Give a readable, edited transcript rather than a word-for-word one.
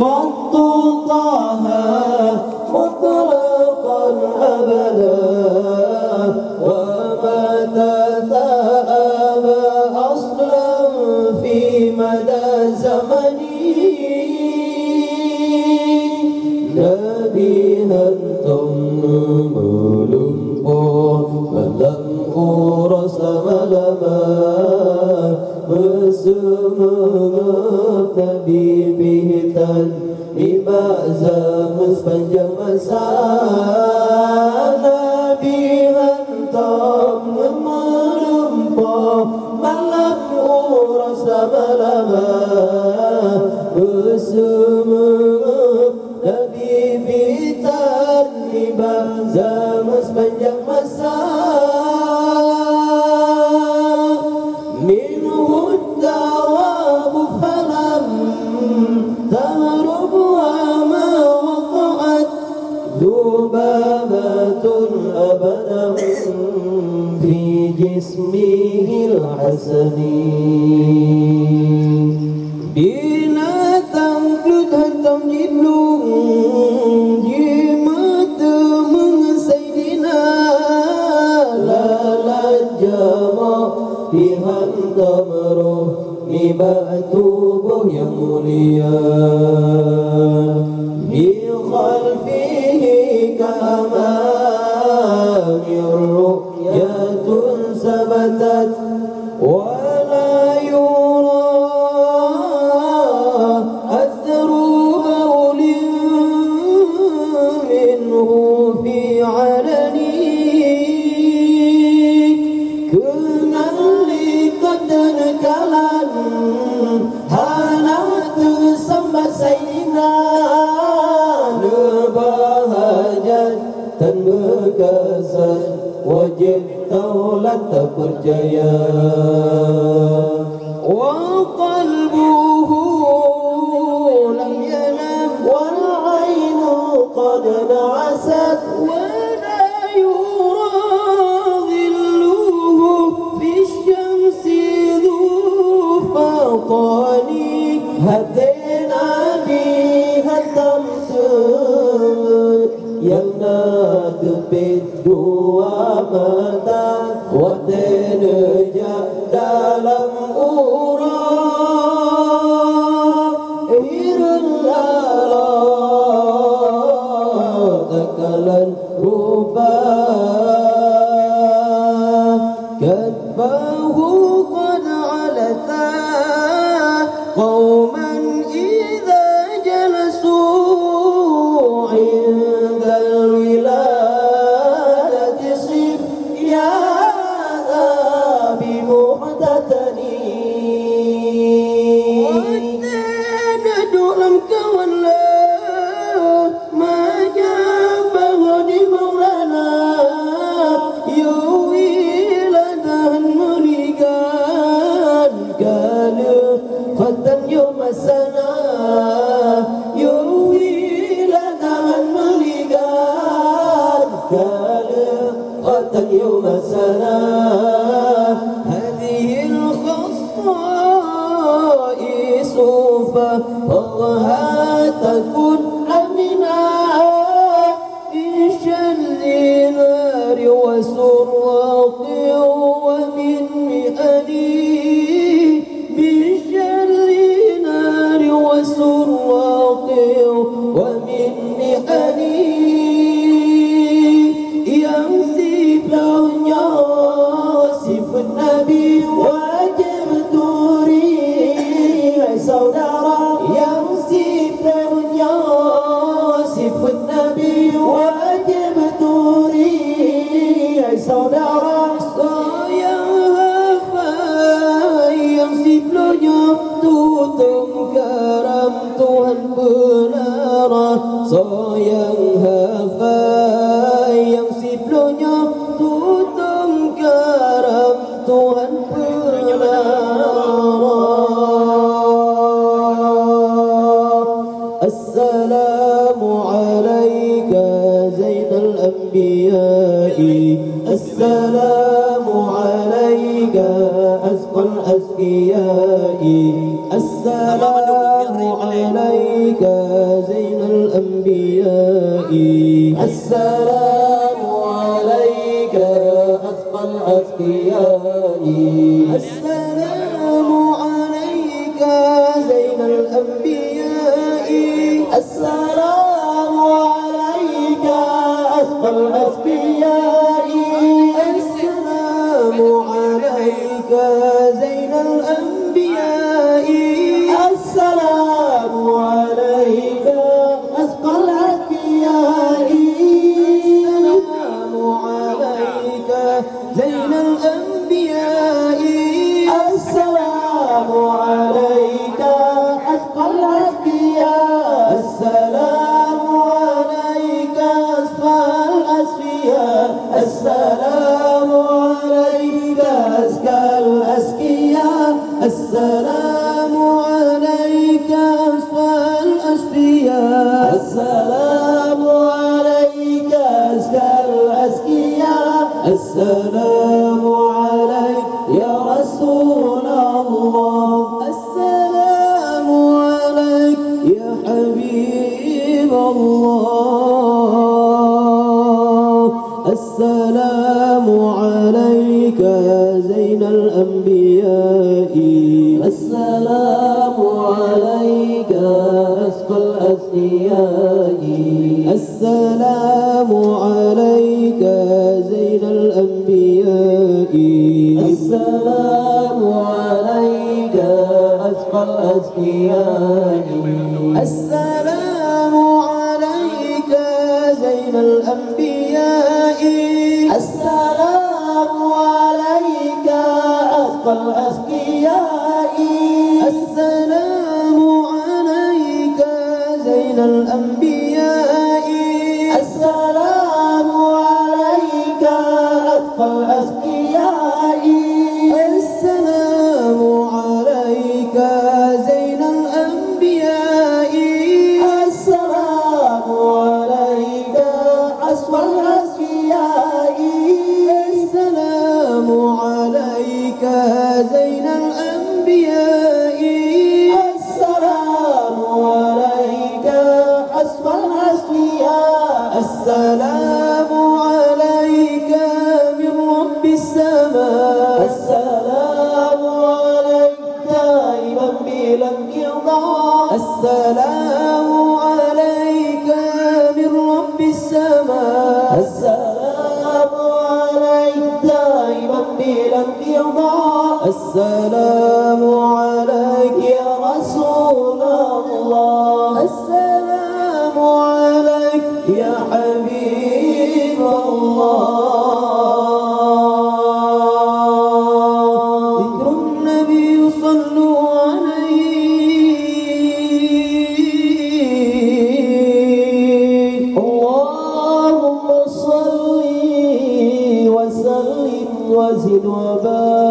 قط طه مطلقا أبدا وما تثاب أصلا في مدى زمني نبيها melumpuh malam uras malama bersemangat Nabi bihitan ibazam sepanjang masa Nabi hantam melumpuh malam uras malama bersemangat Nabi bihitan ibazam sepanjang masa minhu dawabu falam tahrub wa ma waqa'at dubabatun abadan fi jismihil hasani binatang kulit hantam jidung dihantam roh nibat tubuh yang mulia di khalfihi ka'amani ru'yatun sabatat wa la yura athru bawlin minhu fi alani dan kalan hanat sembah sayyidina nebahajat dan berkesan wajib taulat tak percaya wa qalbuhu lam yanam wal ainu qad na'asat wa la yura dhilluhu fi syamsi فطاني هدينا بهدم يمناد بالدوا مدى وتنجا dalam urang hirulala takalan rupa katbahu qad alata قوما إذا جلسوا عند الولادة صف يا ذا بمحدثني وتند لم كولا ما جابه لمولانا يوي لدهن مليقان قالوا خدم يوم السنة يوي لدهن مليقان قالوا خدم يوم السنة هذه الخصائص فالله تكون أمنا من شر نار وسراق ومن مئني من شر نار وسراق ومن مئني يمسي بلونيا وصف النبي وجب دوري saudara يمسي بلونيا وصف النبي وجب دوري saudara yang siplonya tutung karam Tuhan benar sayang hafai yang siplonya tutung karam Tuhan benar assalamu alayka zainal anbiya'i assalamu alayka asqal asqiyai assalamu alayka السلام عليك أتقى الأتقياء السلام عليك زين الأنبياء السلام عليك أتقى الأتقياء السلام عليك زين الأنبياء السلام عليك أتقى الأتقياء السلام عليك زين الأنبياء السلام عليك أتقى الأتقياء السلام عليك أتقى الأصفياء السلام عليك أزكى الأزكياء السلام عليك أزكى الأصفياء السلام عليك أزكى الأزكياء السلام عليك يا رسول الله السلام عليك يا حبيب الله السلام عليك يا زين الأنبياء السلام عليك أزكى الأزكياء السلام عليك زين الأنبياء السلام عليك أزكى الأزكياء السلام عليك زين الأنبياء السلام عليك أزكى الأزكياء السلام عليك زين الأنبياء السلام عليك أزكى الأزكياء السلام عليك زين الأنبياء السلام عليك أزكى الأزكياء السلام عليك زين الأنبياء السلام عليك أزكى الأزكياء السلام عليك من رب السماء السلام عليك دائما بلا انقضاء السلام عليك من رب السماء السلام عليك دائما بلا انقضاء السلام عليك يا رسول الله السلام عليك يا حبيب الله ذكر النبي صلوا عليه اللهم صل وسلم وزد وبارك